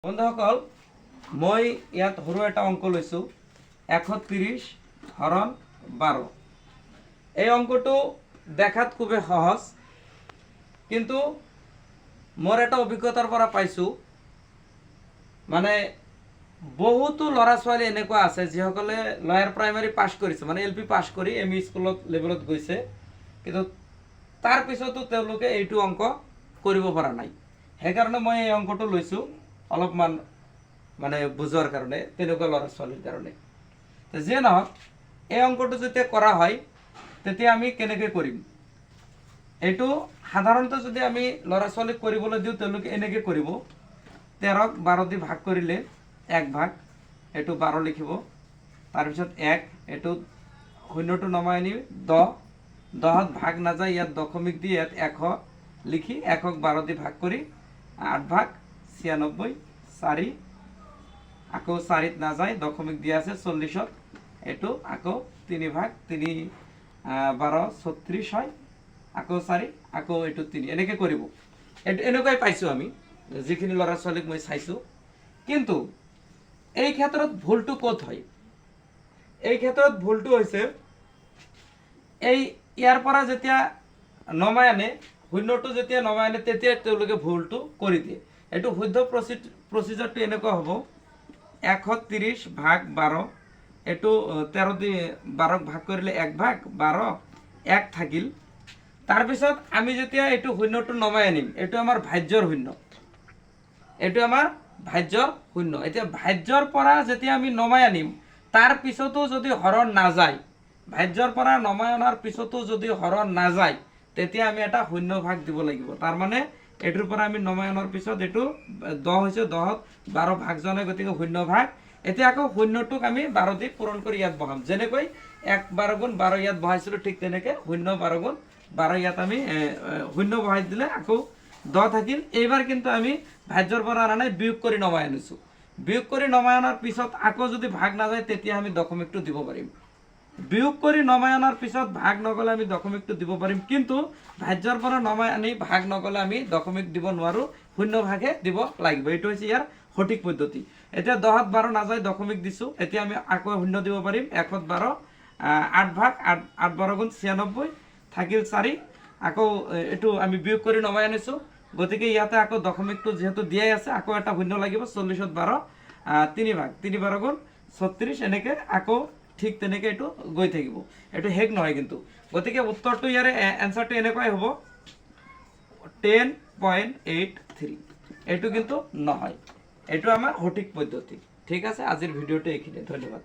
বন্ধুসকল মই ইয়াত সৰু এটা অংক লৈছোঁ 130 হৰণ 12। এই অঙ্কটো দেখাত খুবই সহজ, কিন্তু মোৰ এটা অভিজ্ঞতাৰ পৰা পাইছোঁ, মানে বহুতো ল'ৰা ছোৱালী এনেকুৱা আছে যিসকলে লয়াৰ প্ৰাইমাৰী পাছ কৰিছে, মানে এল পি পাছ কৰি এম ই স্কুলত লেভেলত গৈছে, কিন্তু তাৰ পিছতো তেওঁলোকে এইটো অংক কৰিব পৰা নাই। সেইকাৰণে মই এই অংকটো লৈছোঁ অলপমান মানে বুজোৱাৰ কাৰণে, তেনেকুৱা ল'ৰা ছোৱালীৰ কাৰণে। যে নহওক, এই অংকটো যেতিয়া কৰা হয় তেতিয়া আমি কেনেকৈ কৰিম, এইটো সাধাৰণতে যদি আমি ল'ৰা ছোৱালীক কৰিবলৈ দিওঁ তেওঁলোকে এনেকৈ কৰিব। 13ক 12 দি ভাগ কৰিলে 1 ভাগ, এইটো 12 লিখিব, তাৰপিছত 1, এইটো শূন্যটো নমাই আনি 10, 10ত ভাগ নাযায়, ইয়াত দশমিক দি ইয়াত 100 লিখি 1ক 12 দি ভাগ কৰি 8 ভাগ 96, 4 আকৌ 4ত নাযায়, দশমিক দিয়া আছে 40ত, এইটো আকৌ 3 ভাগ 3 12 36 হয়, আকৌ 4 আকৌ এইটো 3, এনেকৈ কৰিব। এইটো এনেকুৱাই পাইছোঁ আমি যিখিনি ল'ৰা ছোৱালীক মই চাইছোঁ। কিন্তু এই ক্ষেত্ৰত ভুলটো ক'ত হয়? এই ক্ষেত্ৰত ভুলটো হৈছে এই ইয়াৰ পৰা যেতিয়া নমাই আনে, শূন্যটো যেতিয়া নমাই আনে তেতিয়া তেওঁলোকে ভুলটো কৰি দিয়ে। এইটো শুদ্ধ প্ৰচিজাৰটো এনেকুৱা হ'ব, 130 ভাগ 12, এইটো 13 দি 12ক ভাগ কৰিলে 1 ভাগ 12, 1 থাকিল। তাৰপিছত আমি যেতিয়া এইটো শূন্যটো নমাই আনিম, এইটো আমাৰ ভাজ্যৰ শূন্য, এইটো আমাৰ ভাজ্যৰ শূন্য। এতিয়া ভাজ্যৰ পৰা যেতিয়া আমি নমাই আনিম, তাৰ পিছতো যদি হৰণ নাযায়, ভাজ্যৰ পৰা নমাই অনাৰ পিছতো যদি হৰণ নাযায়, তেতিয়া আমি এটা শূন্য ভাগ দিব লাগিব। তাৰমানে এইটোৰ পৰা আমি নমাই অনাৰ পিছত এইটো 10 হৈছে, 10ত 12 ভাগ যোৱা নাই, গতিকে শূন্য ভাগ। এতিয়া আকৌ শূন্যটোক আমি 12 দি পূৰণ কৰি ইয়াত বহাম, যেনেকৈ 1 12 গুণ 12 ইয়াত বহাইছিলোঁ, ঠিক তেনেকৈ 0 12 গুণ 12 ইয়াত আমি শূন্য বহাই দিলে আকৌ 10 থাকিল। এইবাৰ কিন্তু আমি ভাজ্যৰ পৰা অনা নাই, বিয়োগ কৰি নমাই আনিছোঁ। বিয়োগ কৰি নমাই অনাৰ পিছত আকৌ যদি ভাগ নাযায় তেতিয়া আমি দশমিকটো দিব পাৰিম। বিয়োগ কৰি নমাই অনাৰ পিছত ভাগ নগ'লে আমি দশমিকটো দিব পাৰিম, কিন্তু ভাজ্যৰ পৰা নমাই আনি ভাগ নগ'লে আমি দশমিক দিব নোৱাৰোঁ, শূন্য ভাগে দিব লাগিব। এইটো হৈছে ইয়াৰ সঠিক পদ্ধতি। এতিয়া 10ত 12 নাযায়, দশমিক দিছোঁ, এতিয়া আমি আকৌ শূন্য দিব পাৰিম। 1ত 12, 8 ভাগ 8 12 গুণ 96 থাকিল 4, আকৌ এইটো আমি বিয়োগ কৰি নমাই আনিছোঁ, গতিকে ইয়াতে আকৌ দশমিকটো যিহেতু দিয়াই আছে, আকৌ এটা শূন্য লাগিব। 40ত 12, 3 ভাগ 3 12 গুণ 36, এনেকৈ আকৌ ঠিক তেনেকৈ এইটো গৈ থাকিব। এইটো শেষ নহয় কিন্তু, গতিকে উত্তৰটো ইয়াৰে এনচাৰটো এনেকুৱাই হ'ব 10.83। এইটো কিন্তু নহয়, এইটো আমাৰ সঠিক পদ্ধতি। ঠিক আছে, আজিৰ ভিডিঅ'টো এইখিনি, ধন্যবাদ।